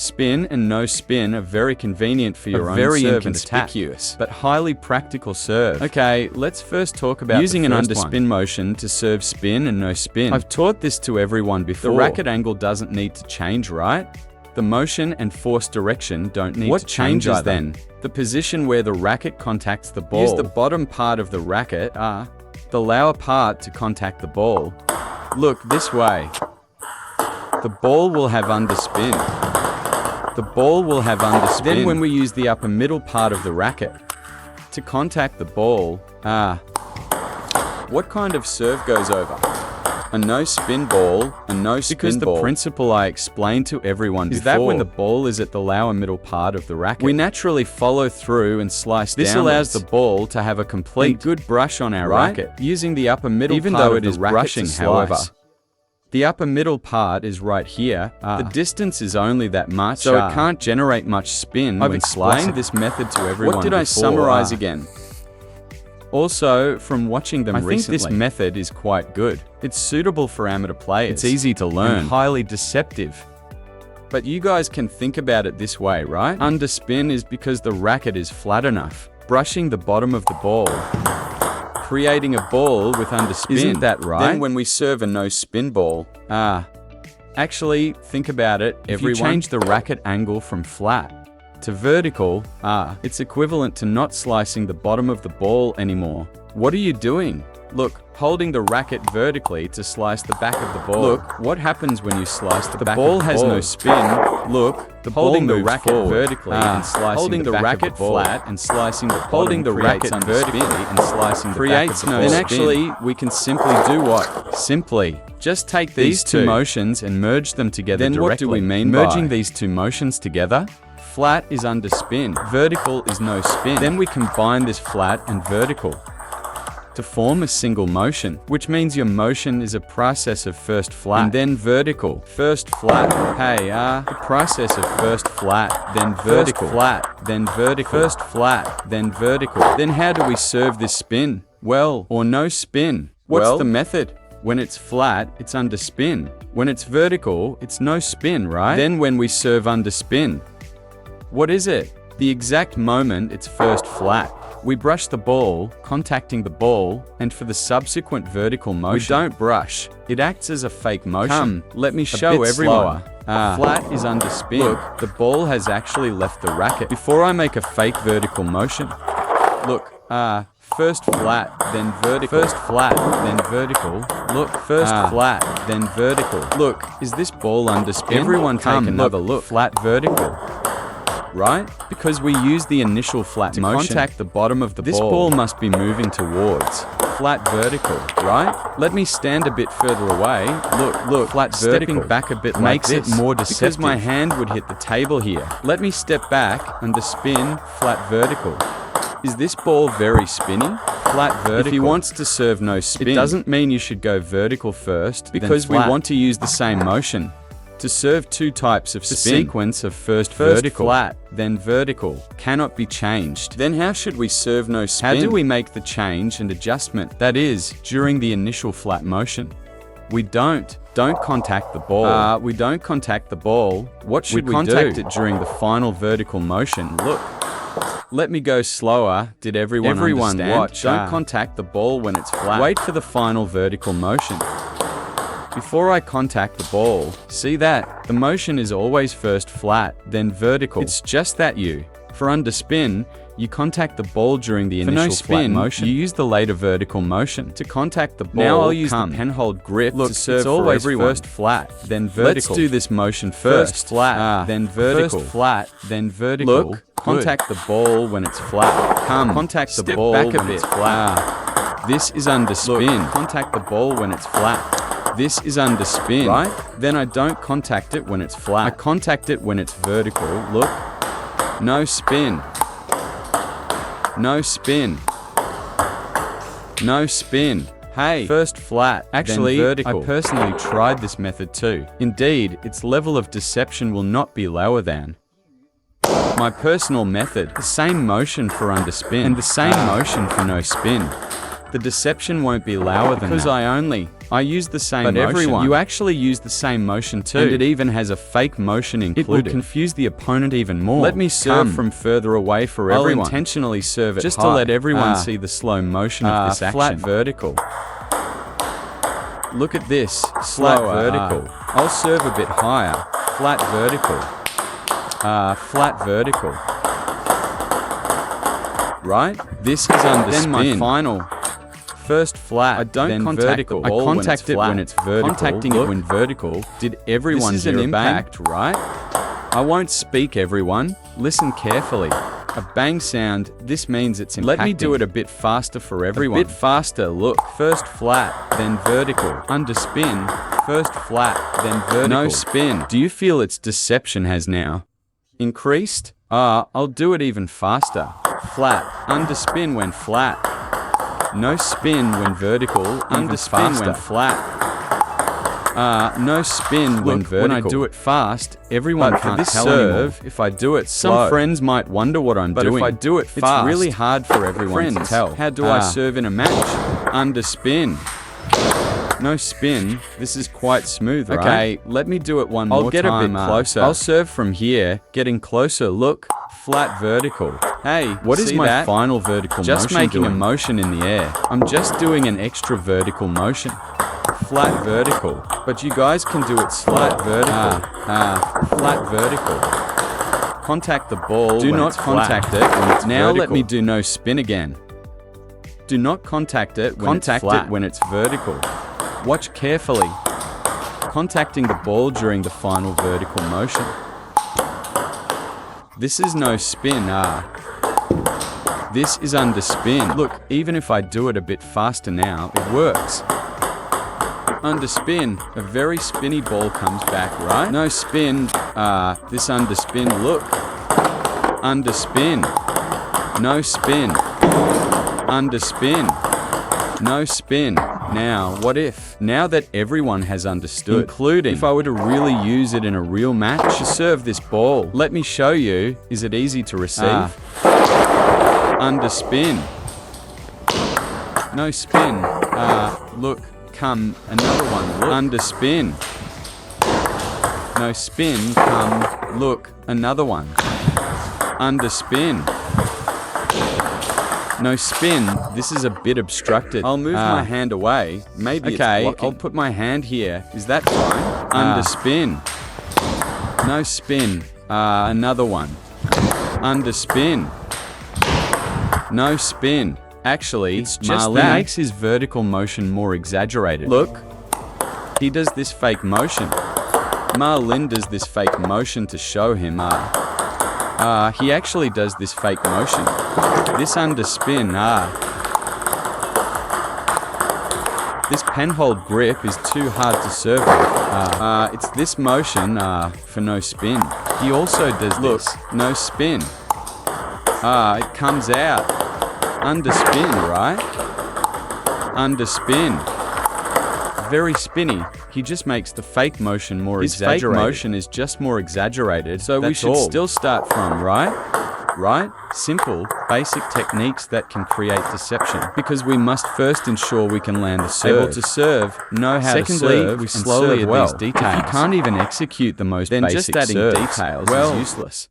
Spin and no spin are very convenient for your own very serve inconspicuous, but highly practical serve. Okay, let's first talk about using an underspin motion to serve spin and no spin. I've taught this to everyone before. The racket angle doesn't need to change, right? The motion and force direction don't need to change either. What changes then? The position where the racket contacts the ball. Use the bottom part of the racket, the lower part, to contact the ball. Look this way. The ball will have underspin. The ball will have underspin. Then when we use the upper middle part of the racket to contact the ball, what kind of serve goes over? A no-spin ball, a no-spin ball. Because the principle I explained to everyone before is that when the ball is at the lower middle part of the racket, we naturally follow through and slice downwards. This allows the ball to have a complete and good brush on our racket, using the upper middle even part though of it is the racket brushing, to slice. however. The upper middle part is right here. The distance is only that much, so it can't generate much spin. I've explained this method to everyone. What did I summarize again? Also, from watching them recently, I think this method is quite good. It's suitable for amateur players. It's easy to learn and highly deceptive. But you guys can think about it this way, right? Underspin is because the racket is flat enough, brushing the bottom of the ball, creating a ball with underspin. Isn't that right? Then when we serve a no-spin ball, actually, think about it. If you change the racket angle from flat to vertical, it's equivalent to not slicing the bottom of the ball anymore. What are you doing? Look, holding the racket vertically to slice the back of the ball. Look, what happens when you slice the back of the ball? The ball has no spin. Look, the holding the racket vertically and slicing holding the racket flat and slicing the bottom. Holding the racket vertically and slicing the back of the ball. Then actually, we can simply do what? Simply just take these two motions and merge them together directly. Then what do we mean by merging these two motions together? Flat is underspin, vertical is no spin. Then we combine this flat and vertical to form a single motion, which means your motion is a process of first flat and then vertical. First flat, the process of first flat, then vertical. First flat, then vertical. First flat, then vertical. Then how do we serve this spin? Well, or no spin. What's the method? When it's flat, it's underspin. When it's vertical, it's no spin, right? Then when we serve underspin, what is it? The exact moment it's first flat. We brush the ball, contacting the ball, and for the subsequent vertical motion, we don't brush. It acts as a fake motion. Come, let me show everyone. Flat is underspin. Look, the ball has actually left the racket before I make a fake vertical motion. Look, first flat, then vertical. First flat, then vertical. Look, first flat, then vertical. Look, is this ball underspin? Everyone take another look. Flat vertical. Right? Because we use the initial flat motion to contact the bottom of the ball. This ball must be moving towards flat vertical, right? Let me stand a bit further away. Look, flat vertical. Stepping back a bit makes it more deceptive. Because my hand would hit the table here. Let me step back, underspin, flat vertical. Is this ball very spinny? Flat vertical. If he wants to serve no spin, it doesn't mean you should go vertical first, because we want to use the same motion to serve two types of spin. The sequence of first vertical, flat, then vertical cannot be changed. Then how should we serve no spin? How do we make the change and adjustment? That is, during the initial flat motion. We don't contact the ball. We don't contact the ball. What should we contact it during the final vertical motion? Look. Let me go slower. Did everyone understand? Watch. Don't contact the ball when it's flat. Wait for the final vertical motion. Before I contact the ball, see that? The motion is always first flat, then vertical. It's just that for underspin, you contact the ball during the initial flat motion. You use the later vertical motion to contact the ball. Now I'll use the pen-hold grip to serve it's always first flat, then vertical. Let's do this motion first flat, then vertical. First flat, then vertical. Look, contact the ball when it's flat. Come, contact the ball back when it's flat. This is underspin. Look, contact the ball when it's flat. This is underspin, right? Then I don't contact it when it's flat. I contact it when it's vertical. Look, no spin. No spin. No spin. Hey, first flat, actually, then vertical. I personally tried this method too. Indeed, its level of deception will not be lower than my personal method. The same motion for underspin and the same motion for no spin. The deception won't be lower than that. Because I only I use the same motion. But everyone, you actually use the same motion too. And it even has a fake motion included. It will confuse the opponent even more. Let me serve from further away for everyone. I'll intentionally serve it just high, to let everyone see the slow motion of this action. Flat vertical. Look at this. Flat vertical. I'll serve a bit higher. Flat vertical. Flat vertical. Right? This is underspin. Then my final. First flat, I don't contact the ball. I contact it when it's vertical. Contacting it when vertical. Did everyone hear an impact, right? I won't speak, everyone. Listen carefully. A bang sound, this means it's impacting. Let me do it a bit faster for everyone. A bit faster, look. First flat, then vertical. Underspin. First flat, then vertical. No spin. Do you feel its deception has now increased? I'll do it even faster. Flat. Underspin when flat. No spin when vertical. Underspin when flat. No spin when vertical. When I do it fast, everyone can't tell anymore. If I do it slow, some friends might wonder what I'm doing. But if I do it fast, it's really hard for everyone to tell. How do I serve in a match? Underspin. No spin. This is quite smooth, right? Okay, let me do it one more time. I'll get a bit closer. I'll serve from here. Getting closer, look. Flat vertical. Hey, what is my final vertical motion? Just making a motion in the air. I'm just doing an extra vertical motion. Flat vertical. But you guys can do it flat vertical. Flat vertical. Contact the ball. Do not contact it when it's now vertical. Let me do no spin again. Do not contact it when it's flat. When it's vertical. Watch carefully. Contacting the ball during the final vertical motion. This is no spin, This is underspin. Look, even if I do it a bit faster now, it works. Underspin, a very spinny ball comes back, right? No spin, this underspin, look. Underspin. No spin. Underspin. No spin. Now, what if? Now that everyone has understood, including if I were to really use it in a real match to serve this ball, let me show you. Is it easy to receive? Underspin. No spin. Look, come, another one, look. Underspin. No spin, come, look, another one. Underspin. No spin, this is a bit obstructed. I'll move my hand away. Maybe it's blocking. I'll put my hand here. Is that fine? Underspin. No spin. Another one. Underspin. No spin. Actually, it's just that makes his vertical motion more exaggerated. Look, he does this fake motion. Marlin does this fake motion to show him, he actually does this fake motion. This underspin, This penhold grip is too hard to serve with. It's this motion, for no spin. He also does this, no spin. It comes out. Underspin, right? Underspin. Very spinny. He just makes the fake motion more exaggerated. His fake motion is just more exaggerated. So we should still start from, right? Right? Simple, basic techniques that can create deception. Because we must first ensure we can land the serve. Able to serve, know how to serve, we slowly add these details. If you can't even execute the most basic serves, then just adding details is useless.